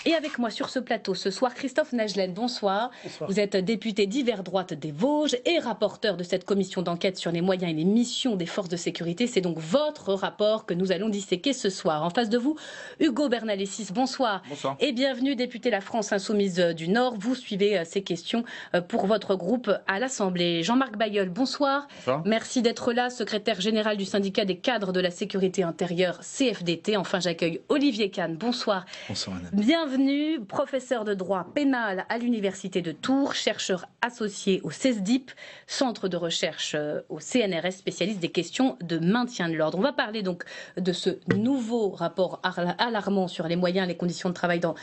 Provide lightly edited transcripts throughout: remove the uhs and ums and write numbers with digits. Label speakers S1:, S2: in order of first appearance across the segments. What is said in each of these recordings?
S1: Et avec moi sur ce plateau ce soir, Christophe Najlen, bonsoir.
S2: Bonsoir.
S1: Vous êtes député d'hiver droite des Vosges et rapporteur de cette commission d'enquête sur les moyens et les missions des forces de sécurité. C'est donc votre rapport que nous allons disséquer ce soir. En face de vous, Hugo Bernalicis, bonsoir.
S2: Bonsoir.
S1: Et bienvenue, député La France Insoumise du Nord. Vous suivez ces questions pour votre groupe à l'Assemblée. Jean-Marc Bailleul, bonsoir.
S2: Bonsoir.
S1: Merci d'être là, secrétaire général du syndicat des cadres de la sécurité intérieure, CFDT. Enfin, j'accueille Olivier Kahn, bonsoir.
S2: Bonsoir, madame.
S1: Bienvenue, professeur de droit pénal à l'Université de Tours, chercheur associé au CESDIP, centre de recherche au CNRS, spécialiste des questions de maintien de l'ordre. On va parler donc de ce nouveau rapport alarmant sur les moyens et les conditions de travail dans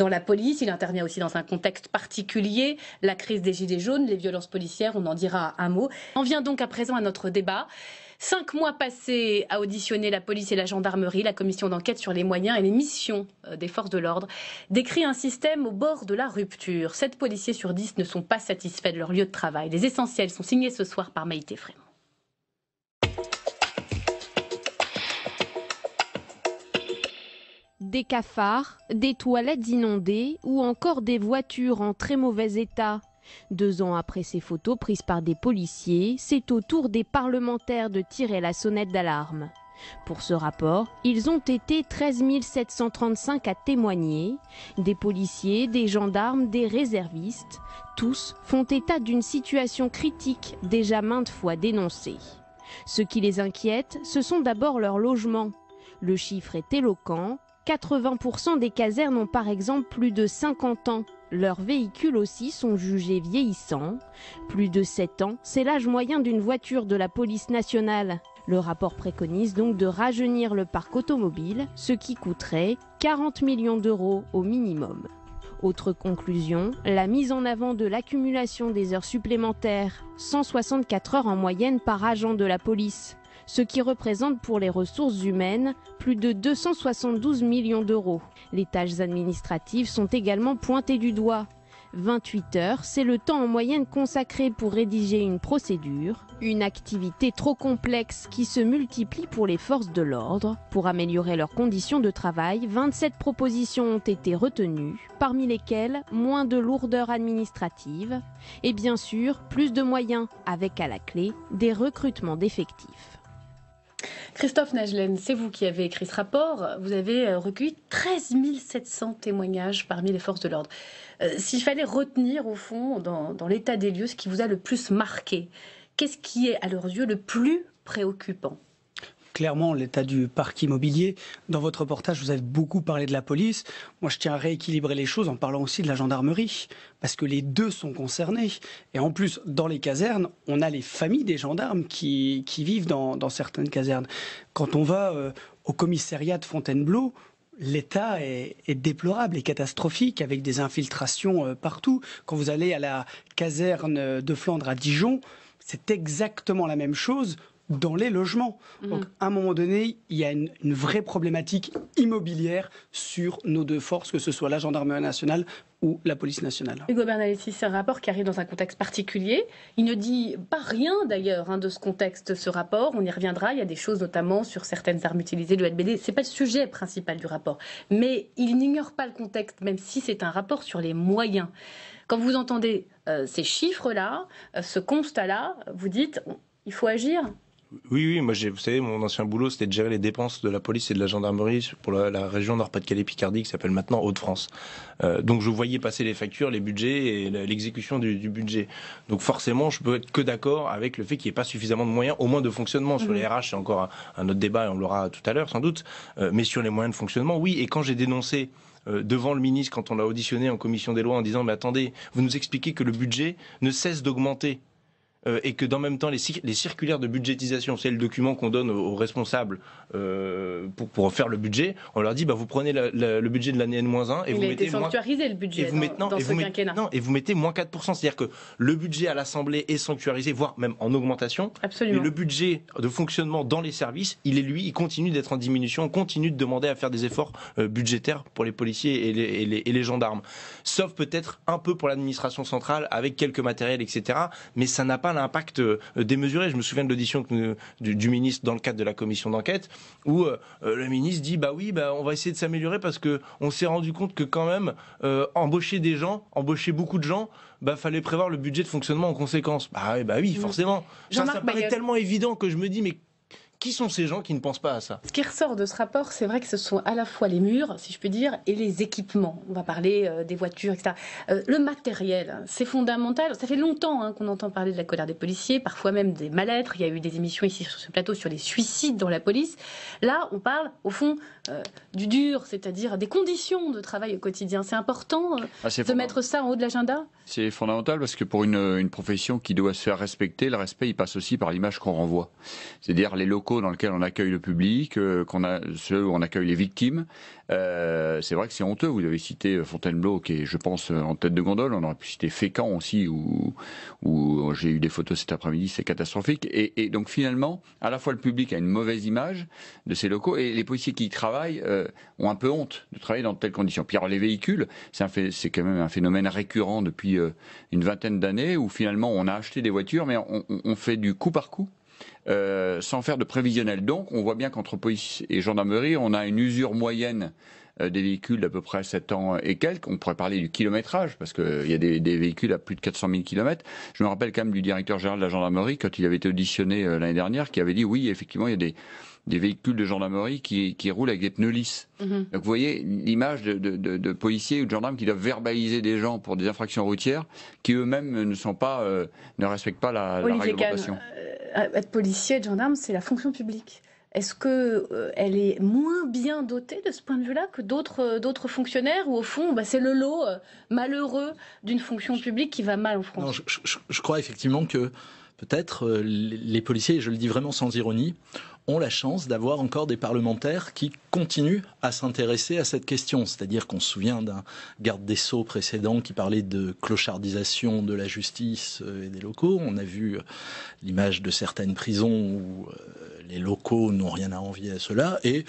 S1: la police. Il intervient aussi dans un contexte particulier, la crise des Gilets jaunes, les violences policières, on en dira un mot. On vient donc à présent à notre débat. 5 mois passés à auditionner la police et la gendarmerie, la commission d'enquête sur les moyens et les missions des forces de l'ordre décrit un système au bord de la rupture. 7 policiers sur 10 ne sont pas satisfaits de leur lieu de travail. Les essentiels sont signés ce soir par Maïté Frémont.
S3: Des cafards, des toilettes inondées ou encore des voitures en très mauvais état. 2 ans après ces photos prises par des policiers, c'est au tour des parlementaires de tirer la sonnette d'alarme. Pour ce rapport, ils ont été 13 735 à témoigner. Des policiers, des gendarmes, des réservistes. Tous font état d'une situation critique déjà maintes fois dénoncée. Ce qui les inquiète, ce sont d'abord leurs logements. Le chiffre est éloquent. 80% des casernes ont par exemple plus de 50 ans. Leurs véhicules aussi sont jugés vieillissants. Plus de 7 ans, c'est l'âge moyen d'une voiture de la police nationale. Le rapport préconise donc de rajeunir le parc automobile, ce qui coûterait 40 millions d'euros au minimum. Autre conclusion, la mise en avant de l'accumulation des heures supplémentaires, 164 heures en moyenne par agent de la police, ce qui représente pour les ressources humaines plus de 272 millions d'euros. Les tâches administratives sont également pointées du doigt. 28 heures, c'est le temps en moyenne consacré pour rédiger une procédure, une activité trop complexe qui se multiplie pour les forces de l'ordre. Pour améliorer leurs conditions de travail, 27 propositions ont été retenues, parmi lesquelles moins de lourdeur administrative et bien sûr plus de moyens, avec à la clé des recrutements d'effectifs.
S1: Christophe Najlen, c'est vous qui avez écrit ce rapport. Vous avez recueilli 13 700 témoignages parmi les forces de l'ordre. S'il fallait retenir, au fond, dans l'état des lieux, ce qui vous a le plus marqué, qu'est-ce qui est, à leurs yeux, le plus préoccupant ?
S2: Clairement, l'état du parc immobilier. Dans votre reportage, vous avez beaucoup parlé de la police. Moi, je tiens à rééquilibrer les choses en parlant aussi de la gendarmerie, parce que les deux sont concernés. Et en plus, dans les casernes, on a les familles des gendarmes qui vivent dans certaines casernes. Quand on va au commissariat de Fontainebleau, l'état est déplorable et catastrophique, avec des infiltrations partout. Quand vous allez à la caserne de Flandre à Dijon, c'est exactement la même chose dans les logements. Donc, à un moment donné, il y a une vraie problématique immobilière sur nos deux forces, que ce soit la gendarmerie nationale ou la police nationale.
S1: Hugo Bernalicis, c'est un rapport qui arrive dans un contexte particulier. Il ne dit pas rien d'ailleurs de ce contexte, ce rapport. On y reviendra. Il y a des choses notamment sur certaines armes utilisées, le LBD. Ce n'est pas le sujet principal du rapport. Mais il n'ignore pas le contexte, même si c'est un rapport sur les moyens. Quand vous entendez ces chiffres-là, ce constat-là, vous dites il faut agir.
S4: Oui, moi vous savez, mon ancien boulot c'était de gérer les dépenses de la police et de la gendarmerie pour la région Nord-Pas-de-Calais-Picardie qui s'appelle maintenant Hauts-de-France. Donc je voyais passer les factures, les budgets et l'exécution du budget. Donc forcément je peux être que d'accord avec le fait qu'il n'y ait pas suffisamment de moyens, au moins de fonctionnement. Sur les RH c'est encore un autre débat et on l'aura tout à l'heure sans doute, mais sur les moyens de fonctionnement, oui. Et quand j'ai dénoncé devant le ministre, quand on l'a auditionné en commission des lois en disant mais attendez, vous nous expliquez que le budget ne cesse d'augmenter et que dans le même temps les circulaires de budgétisation, c'est le document qu'on donne aux responsables pour faire le budget, on leur dit vous prenez le budget de l'année N-1 et vous mettez
S1: sanctuarisé le budget dans ce quinquennat.
S4: Et vous mettez moins 4%, c'est-à-dire que le budget à l'Assemblée est sanctuarisé, voire même en augmentation. Absolument. Et le budget de fonctionnement dans les services, il continue d'être en diminution, on continue de demander à faire des efforts budgétaires pour les policiers et les gendarmes. Sauf peut-être un peu pour l'administration centrale avec quelques matériels, etc. Mais ça n'a pas pas l'impact démesuré. Je me souviens de l'audition du ministre dans le cadre de la commission d'enquête, où le ministre dit on va essayer de s'améliorer parce que on s'est rendu compte que quand même embaucher beaucoup de gens, fallait prévoir le budget de fonctionnement en conséquence. Oui, forcément. Ça paraît tellement évident que je me dis mais qui sont ces gens qui ne pensent pas à ça?
S1: Ce qui ressort de ce rapport, c'est vrai que ce sont à la fois les murs, si je peux dire, et les équipements. On va parler des voitures, etc. Le matériel, c'est fondamental. Ça fait longtemps qu'on entend parler de la colère des policiers, parfois même des mal-être. Il y a eu des émissions ici sur ce plateau sur les suicides dans la police. Là, on parle, au fond, du dur, c'est-à-dire des conditions de travail au quotidien. C'est important de mettre ça en haut de l'agenda?
S5: C'est fondamental parce que pour une profession qui doit se faire respecter, le respect, il passe aussi par l'image qu'on renvoie. C'est-à-dire les locaux dans lesquels on accueille le public, ceux où on accueille les victimes. C'est vrai que c'est honteux. Vous avez cité Fontainebleau, qui est, je pense, en tête de gondole. On aurait pu citer Fécamp aussi, où j'ai eu des photos cet après-midi. C'est catastrophique. Et donc finalement, à la fois le public a une mauvaise image de ces locaux, et les policiers qui y travaillent ont un peu honte de travailler dans de telles conditions. Puis alors les véhicules, c'est quand même un phénomène récurrent depuis une vingtaine d'années, où finalement on a acheté des voitures, mais on fait du coup par coup. Sans faire de prévisionnel. Donc, on voit bien qu'entre police et gendarmerie, on a une usure moyenne des véhicules d'à peu près 7 ans et quelques. On pourrait parler du kilométrage, parce qu'il y a des véhicules à plus de 400 000 km. Je me rappelle quand même du directeur général de la gendarmerie, quand il avait été auditionné l'année dernière, qui avait dit oui, effectivement, il y a des véhicules de gendarmerie qui roulent avec des pneus lisses. Donc vous voyez l'image de policiers ou de gendarmes qui doivent verbaliser des gens pour des infractions routières qui eux-mêmes ne respectent pas la réglementation.
S1: Être policier, être gendarme, c'est la fonction publique. Est-ce qu'elle est moins bien dotée de ce point de vue-là que d'autres fonctionnaires, ou au fond, c'est le lot malheureux d'une fonction publique qui va mal en France?
S6: Non, je crois effectivement que peut-être les policiers, et je le dis vraiment sans ironie, ont la chance d'avoir encore des parlementaires qui continuent à s'intéresser à cette question. C'est-à-dire qu'on se souvient d'un garde des Sceaux précédent qui parlait de clochardisation de la justice et des locaux. On a vu l'image de certaines prisons où les locaux n'ont rien à envier à cela. Et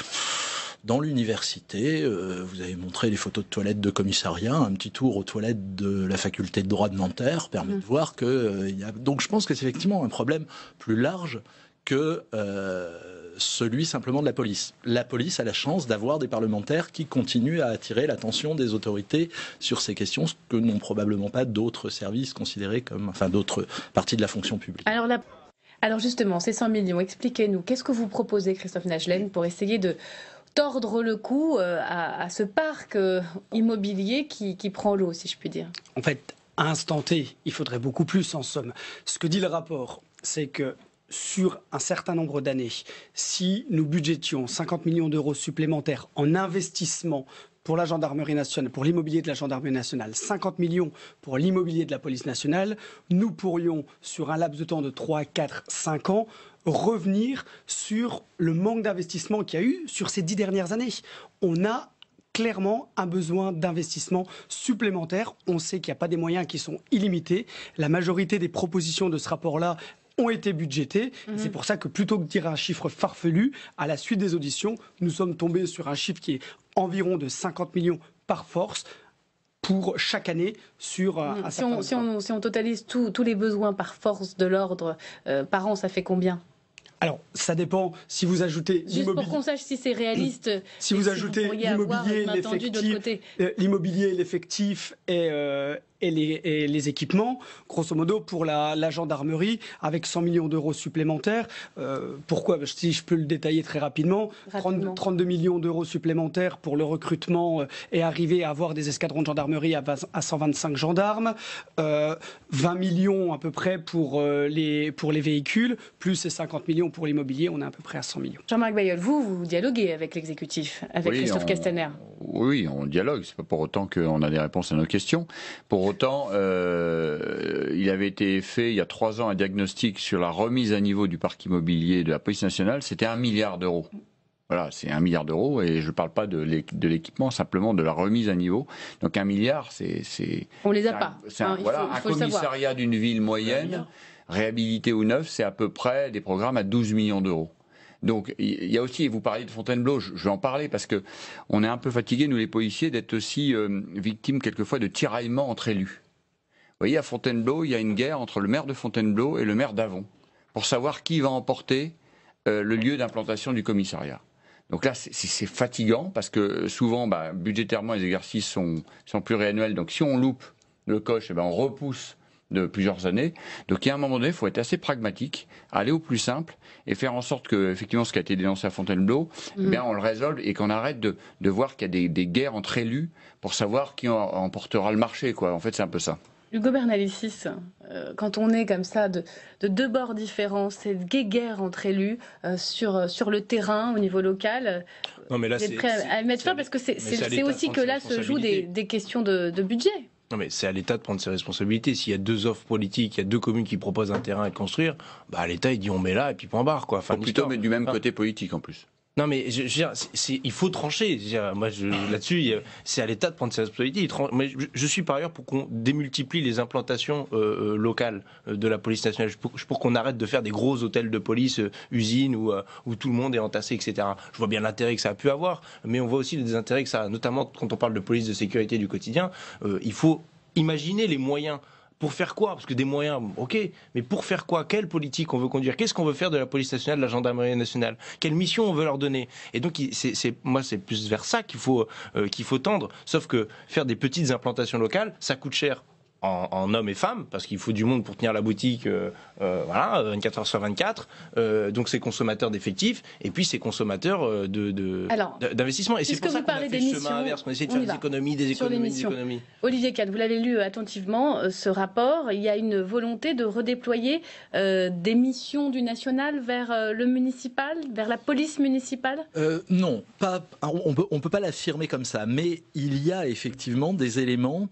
S6: dans l'université, vous avez montré les photos de toilettes de commissariat. Un petit tour aux toilettes de la faculté de droit de Nanterre permet de voir que... Donc je pense que c'est effectivement un problème plus large que celui simplement de la police. La police a la chance d'avoir des parlementaires qui continuent à attirer l'attention des autorités sur ces questions, ce que n'ont probablement pas d'autres services considérés comme... Enfin, d'autres parties de la fonction publique.
S1: Alors justement, ces 100 millions, expliquez-nous, qu'est-ce que vous proposez, Christophe Naegelen, pour essayer de tordre le cou à ce parc immobilier qui prend l'eau, si je puis dire?
S2: En fait, à instant T, il faudrait beaucoup plus en somme. Ce que dit le rapport, c'est que sur un certain nombre d'années, si nous budgétions 50 millions d'euros supplémentaires en investissement pour la gendarmerie nationale, pour l'immobilier de la gendarmerie nationale, 50 millions pour l'immobilier de la police nationale, nous pourrions, sur un laps de temps de 3, 4, 5 ans, revenir sur le manque d'investissement qu'il y a eu sur ces 10 dernières années. On a clairement un besoin d'investissement supplémentaire. On sait qu'il n'y a pas des moyens qui sont illimités. La majorité des propositions de ce rapport-là ont été budgétés. C'est pour ça que plutôt que de dire un chiffre farfelu, à la suite des auditions, nous sommes tombés sur un chiffre qui est environ de 50 millions par force pour chaque année sur un certain nombre.
S1: Si on totalise tous les besoins par force de l'ordre par an, ça fait combien?
S2: Alors, ça dépend si vous ajoutez
S1: juste pour qu'on sache si c'est réaliste.
S2: Si vous ajoutez l'immobilier, l'effectif et les équipements, grosso modo, pour la gendarmerie, avec 100 millions d'euros supplémentaires. Pourquoi? Si je peux le détailler très rapidement. 32 millions d'euros supplémentaires pour le recrutement et arriver à avoir des escadrons de gendarmerie à 125 gendarmes. 20 millions à peu près pour les véhicules, plus ces 50 millions pour l'immobilier, on est à peu près à 100 millions.
S1: Jean-Marc Bailleul, vous dialoguez avec l'exécutif, avec Christophe Castaner.
S5: Oui, on dialogue. C'est pas pour autant qu'on a des réponses à nos questions. Pour autant, il avait été fait il y a 3 ans un diagnostic sur la remise à niveau du parc immobilier de la police nationale. C'était 1 milliard d'euros. Voilà, c'est 1 milliard d'euros et je ne parle pas de l'équipement, simplement de la remise à niveau. Donc 1 milliard,
S1: on les a pas.
S5: Un commissariat d'une ville moyenne, réhabilité ou neuf, c'est à peu près des programmes à 12 millions d'euros. Donc il y a aussi, vous parliez de Fontainebleau, je vais en parler parce que on est un peu fatigués, nous les policiers, d'être aussi victimes quelquefois de tiraillements entre élus. voyez, à Fontainebleau, il y a une guerre entre le maire de Fontainebleau et le maire d'Avon pour savoir qui va emporter le lieu d'implantation du commissariat. Donc là, c'est fatigant parce que souvent, budgétairement, les exercices sont pluriannuels. Donc si on loupe le coche, on repousse de plusieurs années. Donc il y a un moment donné, il faut être assez pragmatique, aller au plus simple et faire en sorte que, effectivement, ce qui a été dénoncé à Fontainebleau, on le résolve et qu'on arrête de voir qu'il y a des guerres entre élus pour savoir qui emportera le marché, quoi. En fait, c'est un peu ça.
S1: Hugo Bernalicis, quand on est comme ça de deux bords différents, cette guéguerre entre élus sur le terrain au niveau local,
S4: non, mais là,
S1: vous êtes prêt à mettre fin parce que c'est aussi que là se jouent des questions de budget.
S4: Non mais c'est à l'État de prendre ses responsabilités. S'il y a 2 offres politiques, il y a 2 communes qui proposent un terrain à construire, l'État il dit on met là et puis point barre, quoi.
S5: Faut plutôt mettre du même côté politique en plus.
S4: Non mais je veux dire, il faut trancher. Moi là-dessus, c'est à l'État de prendre ses responsabilités. Mais je suis par ailleurs pour qu'on démultiplie les implantations locales de la police nationale. Pour qu'on arrête de faire des gros hôtels de police, usines où tout le monde est entassé, etc. Je vois bien l'intérêt que ça a pu avoir, mais on voit aussi les désintérêts que ça a, notamment quand on parle de police de sécurité du quotidien. Il faut imaginer les moyens. Pour faire quoi? Parce que des moyens, ok, mais pour faire quoi? Quelle politique on veut conduire? Qu'est-ce qu'on veut faire de la police nationale, de la gendarmerie nationale? Quelle mission on veut leur donner? Et donc, moi, c'est plus vers ça qu'il faut tendre. Sauf que faire des petites implantations locales, ça coûte cher. En hommes et femmes, parce qu'il faut du monde pour tenir la boutique, 24 heures sur 24. Donc c'est consommateur d'effectifs, et puis c'est consommateur d'investissement. Et c'est pour ça qu'on a fait le chemin inverse, qu'on essaie de faire des économies.
S1: Olivier Kahn, vous l'avez lu attentivement, ce rapport. Il y a une volonté de redéployer des missions du national vers le municipal, vers la police municipale?
S6: Non, on peut pas l'affirmer comme ça, mais il y a effectivement des éléments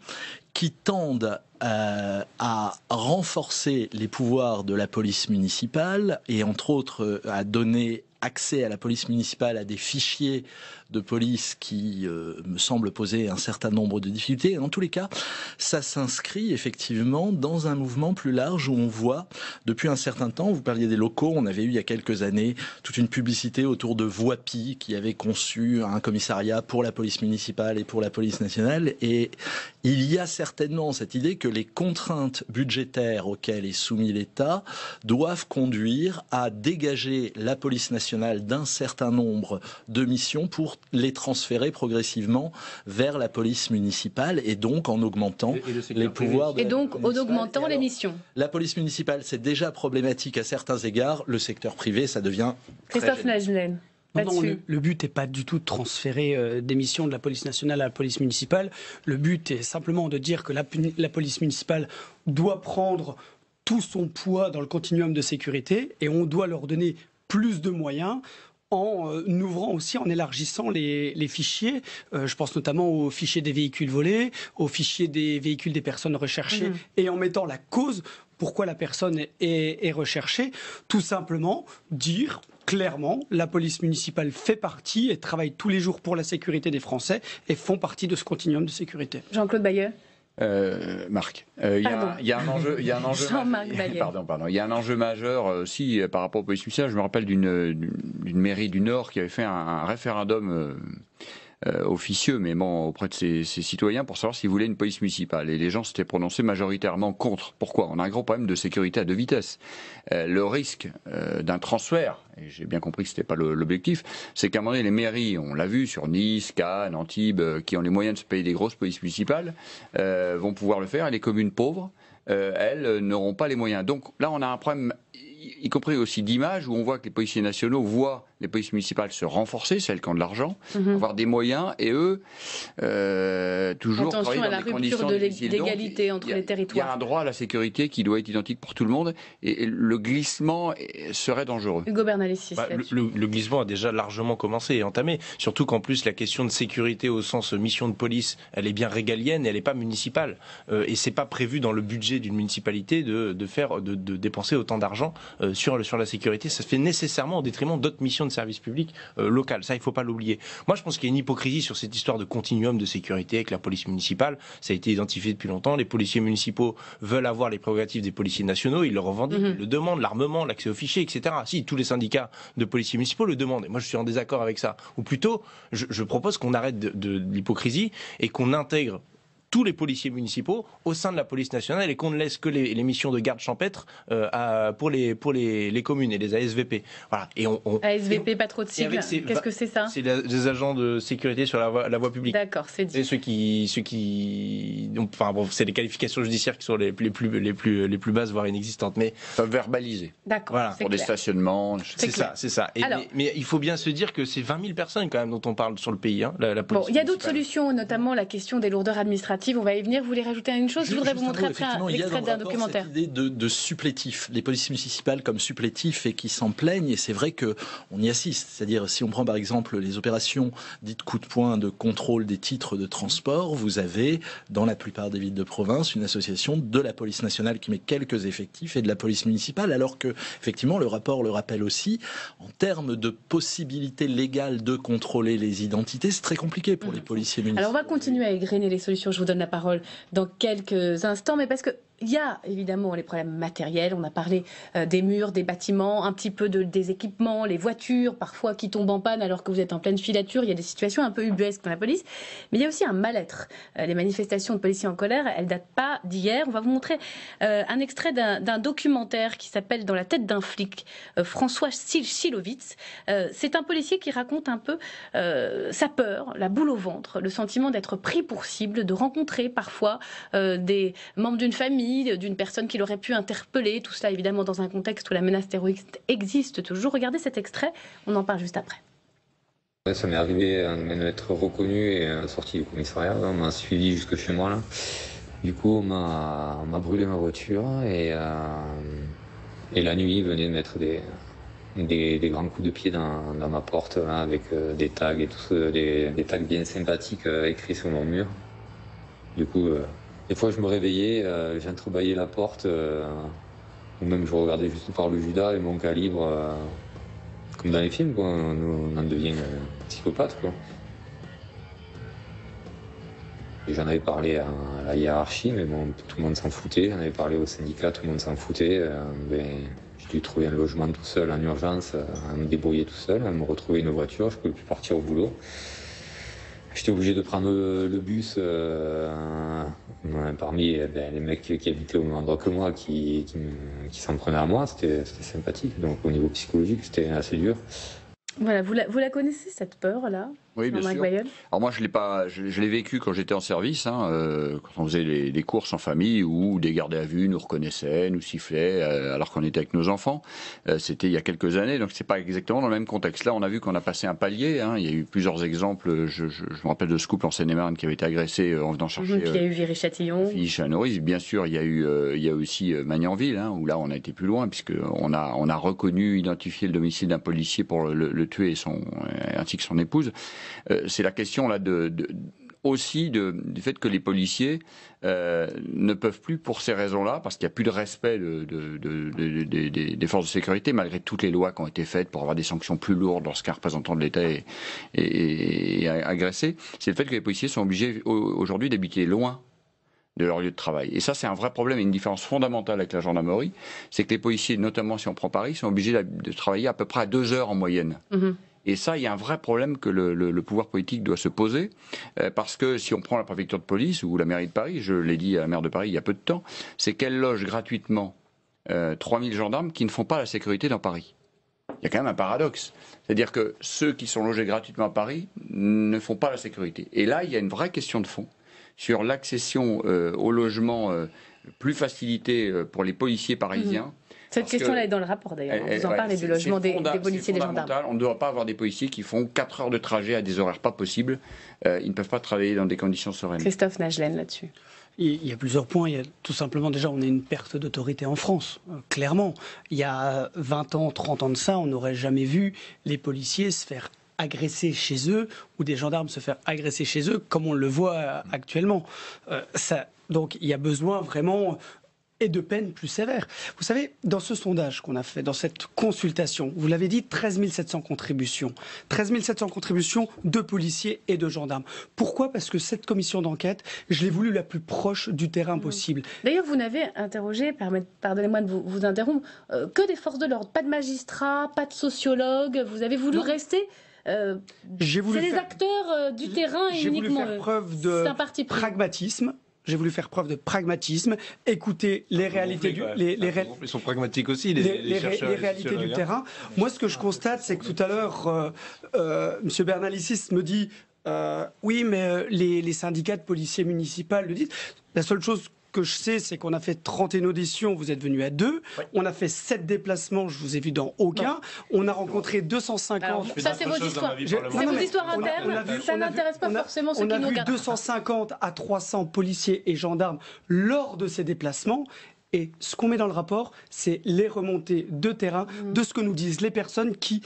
S6: qui tendent à renforcer les pouvoirs de la police municipale et entre autres à donner accès à la police municipale à des fichiers de police qui me semblent poser un certain nombre de difficultés. Et en tous les cas, ça s'inscrit effectivement dans un mouvement plus large où on voit depuis un certain temps, vous parliez des locaux, on avait eu il y a quelques années toute une publicité autour de Voipi qui avait conçu un commissariat pour la police municipale et pour la police nationale. Et il y a certainement cette idée que les contraintes budgétaires auxquelles est soumis l'État doivent conduire à dégager la police nationale d'un certain nombre de missions pour les transférer progressivement vers la police municipale et donc en augmentant les pouvoirs de la police municipale.
S1: Et donc en augmentant les missions.
S6: La police municipale, c'est déjà problématique à certains égards. Le secteur privé, ça devient
S1: Christophe Najlen.
S2: Non, le but n'est pas du tout de transférer des missions de la police nationale à la police municipale. Le but est simplement de dire que la police municipale doit prendre tout son poids dans le continuum de sécurité et on doit leur donner plus de moyens en ouvrant aussi, en élargissant les fichiers. Je pense notamment au fichier des véhicules volés, au fichier des véhicules des personnes recherchées et en mettant la cause pourquoi la personne est recherchée. Tout simplement dire clairement, la police municipale fait partie et travaille tous les jours pour la sécurité des Français et font partie de ce continuum de sécurité.
S1: Jean-Claude Baillet.
S5: Marc, il y a un enjeu, pardon, il y a un enjeu majeur aussi par rapport aux polices municipales. Je me rappelle d'une mairie du Nord qui avait fait un référendum officieux, mais bon, auprès de ses citoyens pour savoir s'ils voulaient une police municipale. Et les gens s'étaient prononcés majoritairement contre. Pourquoi? On a un gros problème de sécurité à 2 vitesses. Le risque d'un transfert, et j'ai bien compris que ce n'était pas l'objectif, c'est qu'à un moment donné, les mairies, on l'a vu sur Nice, Cannes, Antibes, qui ont les moyens de se payer des grosses polices municipales, vont pouvoir le faire, et les communes pauvres, elles n'auront pas les moyens. Donc là, on a un problème, y compris aussi d'image, où on voit que les policiers nationaux voient les polices municipales se renforcer, celles qui ont de l'argent, avoir des moyens, et eux, toujours
S1: attention
S5: travailler
S1: à la
S5: dans des
S1: rupture
S5: conditions
S1: de
S5: difficiles.
S1: l'égalité entre les territoires.
S5: Il y a un droit à la sécurité qui doit être identique pour tout le monde, et le glissement serait dangereux.
S1: Hugo Bernalicis.
S4: Le glissement a déjà largement commencé et entamé, surtout qu'en plus la question de sécurité au sens mission de police, elle est bien régalienne et elle n'est pas municipale. Et c'est pas prévu dans le budget d'une municipalité de dépenser autant d'argent sur la sécurité. Ça se fait nécessairement au détriment d'autres missions de service public local. Ça, il ne faut pas l'oublier. Moi, je pense qu'il y a une hypocrisie sur cette histoire de continuum de sécurité avec la police municipale. Ça a été identifié depuis longtemps. Les policiers municipaux veulent avoir les prérogatives des policiers nationaux. Ils le revendiquent, ils le demandent, l'armement, l'accès aux fichiers, etc. Si, tous les syndicats de policiers municipaux le demandent. Et moi, je suis en désaccord avec ça. Ou plutôt, je propose qu'on arrête de l'hypocrisie et qu'on intègre tous les policiers municipaux au sein de la police nationale et qu'on ne laisse que les missions de garde champêtre pour les communes et les ASVP. Voilà.
S1: ASVP, pas trop de sigles. Qu'est-ce que c'est ça?
S4: C'est des agents de sécurité sur la voie publique.
S1: D'accord, c'est dit.
S4: Et ceux qui enfin bon, c'est les qualifications judiciaires qui sont les plus basses, voire inexistantes, mais
S5: verbalisées.
S1: D'accord.
S4: Voilà.
S5: Pour des stationnements.
S4: C'est ça. Mais il faut bien se dire que c'est 20 000 personnes quand même dont on parle sur le pays, hein, la police.
S1: Bon, il y a d'autres solutions, notamment la question des lourdeurs administratives. On va y venir. Vous voulez rajouter une chose? Je voudrais vous montrer après l'extrait d'un documentaire.
S6: Il y a dans le rapport cette idée de supplétif, les polices municipales comme supplétifs et qui s'en plaignent. Et c'est vrai que on y assiste. C'est-à-dire, si on prend par exemple les opérations dites coup de poing de contrôle des titres de transport, vous avez dans la plupart des villes de province une association de la police nationale qui met quelques effectifs et de la police municipale, alors que effectivement le rapport le rappelle aussi, en termes de possibilité légale de contrôler les identités, c'est très compliqué pour les policiers municipaux.
S1: Alors on va continuer à égrener les solutions. Je vous donne la parole dans quelques instants, mais parce que il y a évidemment les problèmes matériels. On a parlé des murs, des bâtiments, un petit peu des équipements, les voitures parfois qui tombent en panne alors que vous êtes en pleine filature. Il y a des situations un peu ubuesques dans la police. Mais il y a aussi un mal-être. Les manifestations de policiers en colère, elles datent pas d'hier. On va vous montrer un extrait d'un documentaire qui s'appelle Dans la tête d'un flic, François Silowitz. C'est un policier qui raconte un peu sa peur, la boule au ventre, le sentiment d'être pris pour cible, de rencontrer parfois des membres d'une famille, d'une personne qu'il aurait pu interpeller, tout cela évidemment dans un contexte où la menace terroriste existe toujours. Regardez cet extrait, on en parle juste après.
S7: Ça m'est arrivé d'être reconnu et sorti du commissariat, on m'a suivi jusque chez moi là. Du coup on m'a brûlé ma voiture et la nuit ils venaient de mettre des grands coups de pied dans ma porte là, avec des tags et tout ça, des tags bien sympathiques écrits sur mon mur. Du coup des fois, je me réveillais, j'entrebâillais la porte, ou même je regardais juste par le Judas et mon calibre, comme dans les films, quoi. On en devient psychopathe, quoi. Et j'en avais parlé à la hiérarchie, mais bon, tout le monde s'en foutait. J'en avais parlé au syndicat, tout le monde s'en foutait. J'ai dû trouver un logement tout seul en urgence, à me débrouiller tout seul, à me retrouver une voiture, je ne pouvais plus partir au boulot. J'étais obligé de prendre le bus parmi les mecs qui habitaient au même endroit que moi, qui s'en prenaient à moi. C'était sympathique. Donc au niveau psychologique, c'était assez dur.
S1: Voilà, vous la connaissez cette peur-là?
S5: Oui, bien sûr. Alors moi, je l'ai vécu quand j'étais en service, quand on faisait les courses en famille où des gardés à vue nous reconnaissaient, nous sifflaient, alors qu'on était avec nos enfants. C'était il y a quelques années, donc c'est pas exactement dans le même contexte. Là, on a vu qu'on a passé un palier. Il y a eu plusieurs exemples. Je me rappelle de ce couple en Seine-et-Marne qui avait été agressé en venant chercher.
S1: Puis il y a eu Viry-Châtillon.
S5: Bien sûr, il y a aussi Magnanville, où là on a été plus loin puisque on a reconnu, identifié le domicile d'un policier pour le tuer ainsi que son épouse. C'est la question là aussi du fait que les policiers ne peuvent plus pour ces raisons-là, parce qu'il n'y a plus de respect des forces de sécurité, malgré toutes les lois qui ont été faites pour avoir des sanctions plus lourdes lorsqu'un représentant de l'État est agressé. C'est le fait que les policiers sont obligés aujourd'hui d'habiter loin de leur lieu de travail. Et ça, c'est un vrai problème et une différence fondamentale avec la gendarmerie, c'est que les policiers, notamment si on prend Paris, sont obligés de travailler à peu près à 2 heures en moyenne. Mmh. Et ça, il y a un vrai problème que le pouvoir politique doit se poser, parce que si on prend la préfecture de police ou la mairie de Paris, je l'ai dit à la maire de Paris il y a peu de temps, c'est qu'elle loge gratuitement 3000 gendarmes qui ne font pas la sécurité dans Paris. Il y a quand même un paradoxe. C'est-à-dire que ceux qui sont logés gratuitement à Paris ne font pas la sécurité. Et là, il y a une vraie question de fond sur l'accession au logement plus facilité pour les policiers parisiens. Mmh.
S1: Cette question-là est dans le rapport d'ailleurs. Vous en parlez du logement des policiers et des gendarmes.
S5: On ne doit pas avoir des policiers qui font 4 heures de trajet à des horaires pas possibles. Ils ne peuvent pas travailler dans des conditions sereines.
S1: Christophe Naegelen là-dessus.
S2: Il y a plusieurs points. Il y a tout simplement, déjà, on a une perte d'autorité en France, clairement. Il y a 20 ans, 30 ans de ça, on n'aurait jamais vu les policiers se faire agresser chez eux ou des gendarmes se faire agresser chez eux comme on le voit actuellement. Donc il y a besoin vraiment et de peines plus sévères. Vous savez, dans ce sondage qu'on a fait, dans cette consultation, vous l'avez dit, 13 700 contributions. 13 700 contributions de policiers et de gendarmes. Pourquoi ? Parce que cette commission d'enquête, je l'ai voulu la plus proche du terrain possible.
S1: D'ailleurs, vous n'avez interrogé, pardonnez-moi de vous interrompre, que des forces de l'ordre. Pas de magistrats, pas de sociologues. Vous avez voulu rester c'est les acteurs du terrain et uniquement eux. C'est un parti pris.
S2: Pragmatisme. J'ai voulu faire preuve de pragmatisme, écouter les réalités
S4: ils sont pragmatiques aussi, les chercheurs,
S2: les réalités du terrain. Moi, ce que je constate, c'est que tout à l'heure, M. Bernalicis me dit oui, mais les syndicats de policiers municipaux le disent. La seule chose que je sais, c'est qu'on a fait 31 auditions, vous êtes venus à 2. Oui. On a fait 7 déplacements, je vous ai vu dans aucun. Non. On a rencontré 250...
S1: Alors, ça, c'est vos histoires. C'est vos histoires internes. Ça n'intéresse pas forcément ceux qui nous regardent.
S2: On a vu 250 à 300 policiers et gendarmes lors de ces déplacements. Et ce qu'on met dans le rapport, c'est les remontées de terrain de ce que nous disent les personnes qui,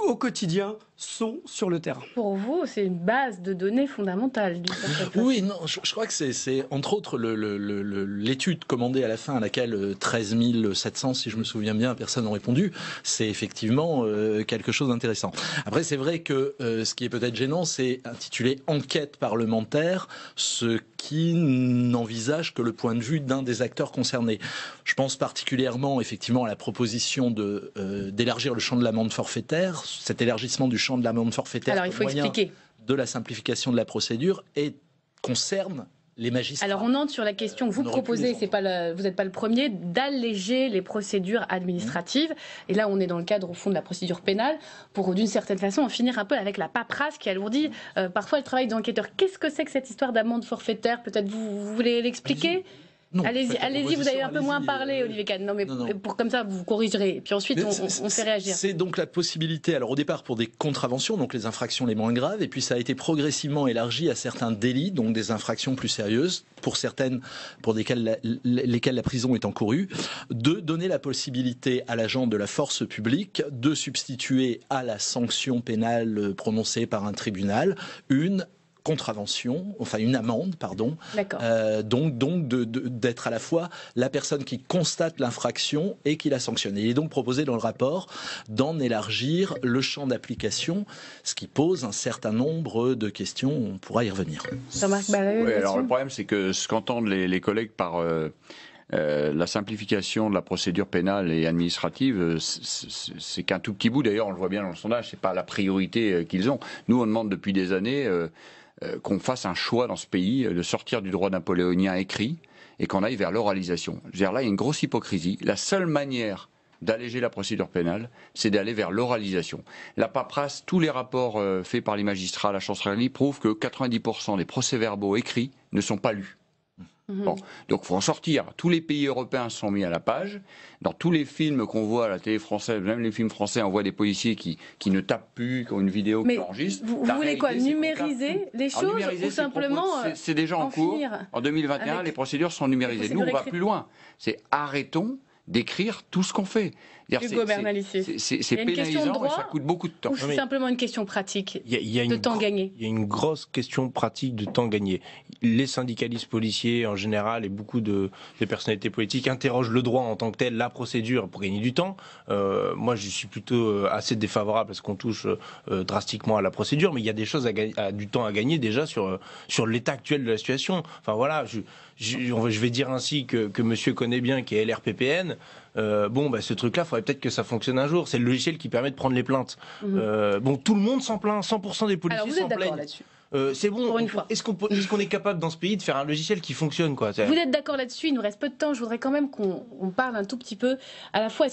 S2: au quotidien, sont sur le terrain.
S1: Pour vous, c'est une base de données fondamentale.
S6: Oui, non, je crois que c'est entre autres l'étude commandée à la fin à laquelle 13 700, si je me souviens bien, personnes ont répondu. C'est effectivement quelque chose d'intéressant. Après, c'est vrai que ce qui est peut-être gênant, c'est intitulé « Enquête parlementaire », ce qui n'envisage que le point de vue d'un des acteurs concernés. Je pense particulièrement, effectivement, à la proposition d'élargir le champ de l'amende forfaitaire, cet élargissement du champ de l'amende forfaitaire.
S1: Alors, il faut expliquer.
S6: De la simplification de la procédure et concerne les magistrats.
S1: Alors, on entre sur la question que vous proposez, vous n'êtes pas le premier, d'alléger les procédures administratives. Et là, on est dans le cadre, au fond, de la procédure pénale, pour, d'une certaine façon, en finir un peu avec la paperasse qui alourdit parfois le travail d'enquêteurs. Qu'est-ce que c'est que cette histoire d'amende forfaitaire? Peut-être vous voulez l'expliquer? Allez-y, vous avez un peu moins parlé, Olivier Kahn. Non, mais pour comme ça, vous corrigerez. Et puis ensuite, on fait réagir.
S6: C'est donc la possibilité, alors au départ pour des contraventions, donc les infractions les moins graves, et puis ça a été progressivement élargi à certains délits, donc des infractions plus sérieuses, pour certaines, pour lesquelles la prison est encourue, de donner la possibilité à l'agent de la force publique de substituer à la sanction pénale prononcée par un tribunal une amende, pardon. Donc d'être à la fois la personne qui constate l'infraction et qui la sanctionne. Il est donc proposé dans le rapport d'en élargir le champ d'application, ce qui pose un certain nombre de questions. On pourra y revenir.
S5: Oui, alors le problème, c'est que ce qu'entendent les collègues par la simplification de la procédure pénale et administrative, c'est qu'un tout petit bout. D'ailleurs, on le voit bien dans le sondage, c'est pas la priorité qu'ils ont. Nous, on demande depuis des années qu'on fasse un choix dans ce pays de sortir du droit napoléonien écrit et qu'on aille vers l'oralisation. Je veux dire, là, il y a une grosse hypocrisie. La seule manière d'alléger la procédure pénale, c'est d'aller vers l'oralisation. La paperasse, tous les rapports faits par les magistrats à la chancellerie prouvent que 90% des procès-verbaux écrits ne sont pas lus. Bon, donc il faut en sortir. Tous les pays européens sont mis à la page. Dans tous les films qu'on voit à la télé française, même les films français, on voit des policiers qui ne tapent plus, qui ont une vidéo qui enregistre.
S1: Vous voulez quoi? Numériser les choses ou simplement
S5: c'est déjà en cours. En 2021, les procédures sont numérisées. Nous, on va plus loin. C'est arrêtons d'écrire tout ce qu'on fait. C'est pénalisant et ça coûte beaucoup de temps.
S1: Ou c'est simplement une question pratique de temps gagné?
S4: Il y a une grosse question pratique de temps gagné. Les syndicalistes policiers en général et beaucoup des personnalités politiques interrogent le droit en tant que tel, la procédure pour gagner du temps. Moi, je suis plutôt assez défavorable parce qu'on touche drastiquement à la procédure, mais il y a des choses du temps à gagner déjà sur l'état actuel de la situation. Enfin voilà, je vais dire ainsi que monsieur connaît bien, qui est LRPPN. Ce truc-là, il faudrait peut-être que ça fonctionne un jour. C'est le logiciel qui permet de prendre les plaintes. Tout le monde s'en plaint, 100% des policiers s'en plaignent.
S1: Alors vous êtes d'accord là-dessus?
S4: C'est bon. Est-ce qu'on est capable dans ce pays de faire un logiciel qui fonctionne, quoi?
S1: Vous êtes d'accord là-dessus? Il nous reste peu de temps. Je voudrais quand même qu'on parle un tout petit peu à la fois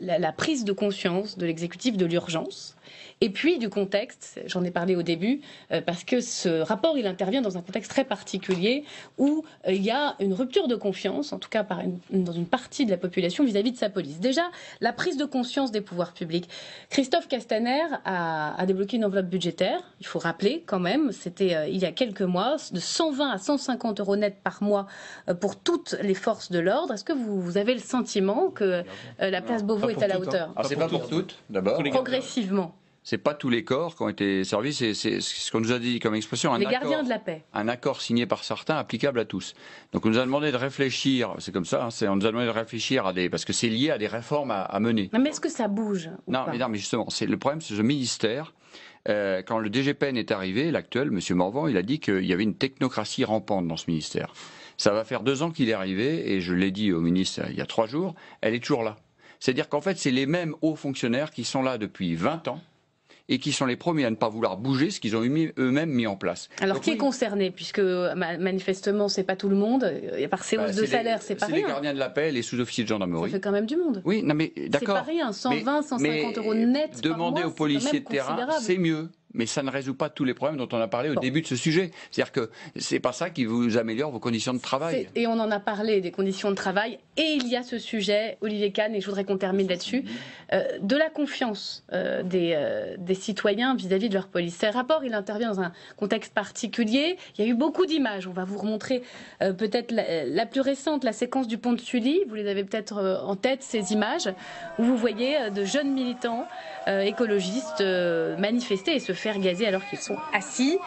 S1: la prise de conscience de l'exécutif de l'urgence et puis du contexte. J'en ai parlé au début parce que ce rapport il intervient dans un contexte très particulier où il y a une rupture de confiance, en tout cas dans une partie de la population vis-à-vis de sa police. Déjà, la prise de conscience des pouvoirs publics. Christophe Castaner a débloqué une enveloppe budgétaire. Il faut rappeler quand même, c'était il y a quelques mois, de 120 à 150 euros net par mois pour toutes les forces de l'ordre. Est-ce que vous avez le sentiment que la place Beauvau est à la hauteur?
S5: C'est pas pour toutes, d'abord.
S1: Progressivement.
S5: C'est pas tous les corps qui ont été servis, c'est ce qu'on nous a dit comme expression.
S1: Les gardiens de la paix.
S5: Un accord signé par certains, applicable à tous. Donc on nous a demandé de réfléchir, c'est comme ça, on nous a demandé de réfléchir parce que c'est lié à des réformes à mener.
S1: Mais est-ce que ça bouge
S5: non, mais justement, le problème, c'est ce ministère. Quand le DGPN est arrivé, l'actuel, M. Morvan, il a dit qu'il y avait une technocratie rampante dans ce ministère. Ça va faire 2 ans qu'il est arrivé, et je l'ai dit au ministre il y a 3 jours, elle est toujours là. C'est-à-dire qu'en fait, c'est les mêmes hauts fonctionnaires qui sont là depuis 20 ans, et qui sont les premiers à ne pas vouloir bouger ce qu'ils ont eux-mêmes mis en place.
S1: Alors, qui est concerné, puisque manifestement, c'est pas tout le monde, et par ces hausses de salaire, c'est pas rien.
S5: C'est les gardiens de la paix, les sous-officiers de gendarmerie.
S1: Ça fait quand même du monde.
S5: Oui, non mais d'accord.
S1: C'est pas rien, 120, 150 euros net par mois,
S5: demander aux policiers de terrain, c'est mieux. Mais ça ne résout pas tous les problèmes dont on a parlé au début de ce sujet. C'est-à-dire que c'est pas ça qui vous améliore vos conditions de travail.
S1: Et on en a parlé des conditions de travail. Et il y a ce sujet, Olivier Kahn, et je voudrais qu'on termine là-dessus, de la confiance des citoyens vis-à-vis de leur police. Ce rapport, il intervient dans un contexte particulier. Il y a eu beaucoup d'images. On va vous remontrer peut-être la plus récente, la séquence du pont de Sully. Vous les avez peut-être en tête, ces images, où vous voyez de jeunes militants écologistes manifester et se faire gazer alors qu'ils sont assis.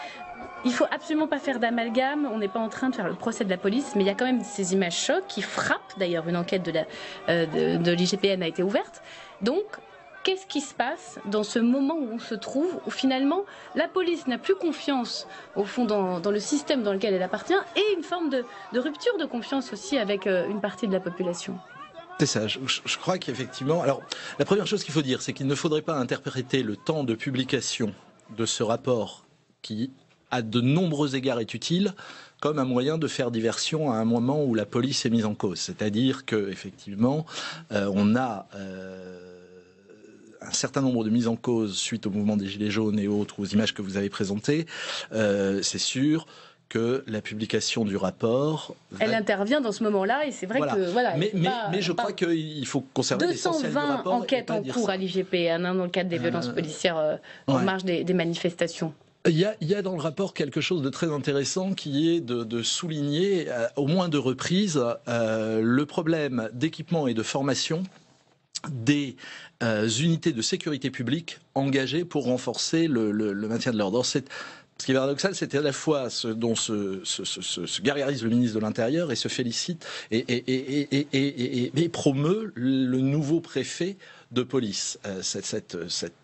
S1: Il faut absolument pas faire d'amalgame, on n'est pas en train de faire le procès de la police, mais il y a quand même ces images chocs qui frappent. D'ailleurs, une enquête de l'IGPN a été ouverte. Donc, qu'est-ce qui se passe dans ce moment où on se trouve, où finalement la police n'a plus confiance au fond dans le système dans lequel elle appartient, et une forme de rupture de confiance aussi avec une partie de la population?
S6: C'est ça, je crois qu'effectivement... Alors, la première chose qu'il faut dire, c'est qu'il ne faudrait pas interpréter le temps de publication de ce rapport, qui, à de nombreux égards, est utile, comme un moyen de faire diversion à un moment où la police est mise en cause. C'est-à-dire qu'effectivement, on a un certain nombre de mises en cause suite au mouvement des Gilets jaunes et autres, aux images que vous avez présentées. C'est sûr que la publication du rapport...
S1: Elle intervient dans ce moment-là, et c'est vrai que... Voilà,
S6: mais je crois qu'il faut conserver l'essentiel du rapport.
S1: 220 enquêtes en cours à l'IGPN dans le cadre des violences policières en marge des manifestations.
S6: Il y a dans le rapport quelque chose de très intéressant qui est de souligner, au moins deux reprises, le problème d'équipement et de formation des unités de sécurité publique engagées pour renforcer le maintien de l'ordre. Ce qui est paradoxal, c'était à la fois ce dont se gargarise le ministre de l'Intérieur et se félicite et promeut le nouveau préfet de police, cette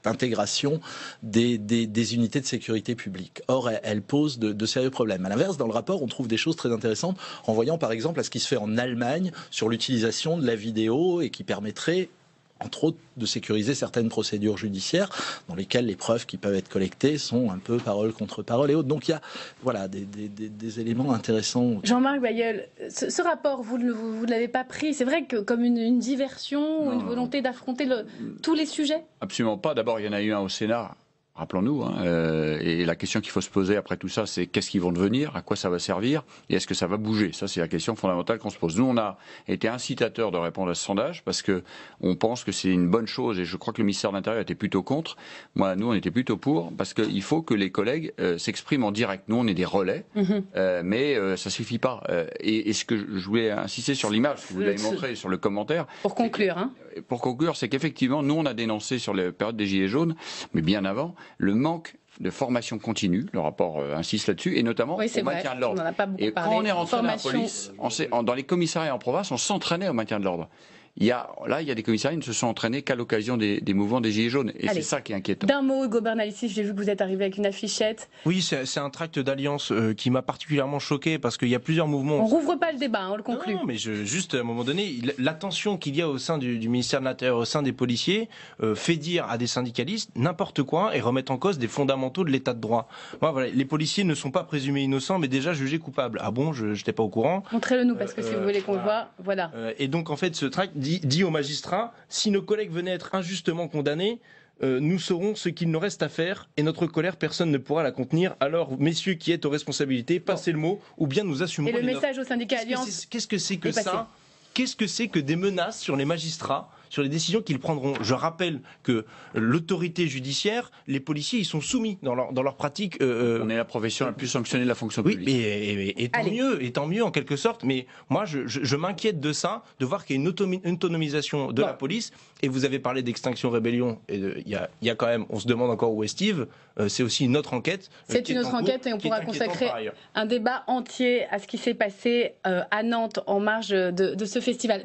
S6: intégration des unités de sécurité publique. Or, elle pose de sérieux problèmes. À l'inverse, dans le rapport, on trouve des choses très intéressantes, en voyant par exemple à ce qui se fait en Allemagne sur l'utilisation de la vidéo et qui permettrait, entre autres, de sécuriser certaines procédures judiciaires dans lesquelles les preuves qui peuvent être collectées sont un peu parole contre parole et autres. Donc il y a des éléments intéressants.
S1: Jean-Marc Bailleul, ce rapport, vous ne l'avez pas pris, c'est vrai que comme une diversion, une volonté d'affronter tous les sujets?
S5: Absolument pas. D'abord, il y en a eu un au Sénat. Rappelons-nous, et la question qu'il faut se poser après tout ça, c'est qu'est-ce qu'ils vont devenir, à quoi ça va servir, et est-ce que ça va bouger? Ça, c'est la question fondamentale qu'on se pose. Nous, on a été incitateur de répondre à ce sondage, parce que on pense que c'est une bonne chose, et je crois que le ministère de l'Intérieur était plutôt contre. Nous, on était plutôt pour, parce qu'il faut que les collègues s'expriment en direct. Nous, on est des relais, mais ça suffit pas. Et ce que je voulais insister sur l'image, que vous l'avez montré sur le commentaire.
S1: Pour conclure,
S5: Pour conclure, c'est qu'effectivement, nous, on a dénoncé sur la période des Gilets jaunes, mais bien avant, le manque de formation continue, le rapport insiste là-dessus, et notamment au maintien de l'ordre. Et quand on est rentré dans la police, dans les commissariats en province, on s'entraînait au maintien de l'ordre. Il y a des commissariats qui ne se sont entraînés qu'à l'occasion des mouvements des Gilets jaunes. Et c'est ça qui est inquiétant.
S1: D'un mot, Hugo Bernalicis, j'ai vu que vous êtes arrivé avec une affichette.
S4: Oui, c'est un tract d'alliance qui m'a particulièrement choqué parce qu'il y a plusieurs mouvements.
S1: On rouvre pas le débat, on le conclut.
S4: Non, mais juste à un moment donné, l'attention qu'il y a au sein du ministère de l'Intérieur, au sein des policiers, fait dire à des syndicalistes n'importe quoi et remettre en cause des fondamentaux de l'état de droit. Voilà, les policiers ne sont pas présumés innocents, mais déjà jugés coupables. Ah bon, je n'étais pas au courant.
S1: Montrez-le nous, parce que si vous voulez qu'on le voit, voilà.
S4: Et donc, en fait, ce tract dit aux magistrats, si nos collègues venaient être injustement condamnés, nous saurons ce qu'il nous reste à faire et notre colère, personne ne pourra la contenir. Alors, messieurs qui êtes aux responsabilités, passez le mot ou bien nous assumerons.
S1: Et le message au syndicat Alliance.
S4: Qu'est-ce que c'est que ça? Qu'est-ce que c'est que des menaces sur les magistrats, sur les décisions qu'ils prendront? Je rappelle que l'autorité judiciaire, les policiers, ils sont soumis dans leur pratique.
S5: On est la profession la plus sanctionnée de la fonction publique.
S4: Oui, et tant mieux en quelque sorte. Mais moi, je m'inquiète de ça, de voir qu'il y a une autonomisation de la police. Et vous avez parlé d'extinction rébellion. Et il y a quand même, on se demande encore où est Steve. C'est aussi une autre enquête.
S1: C'est une autre enquête et on pourra consacrer un débat entier à ce qui s'est passé à Nantes en marge de ce festival.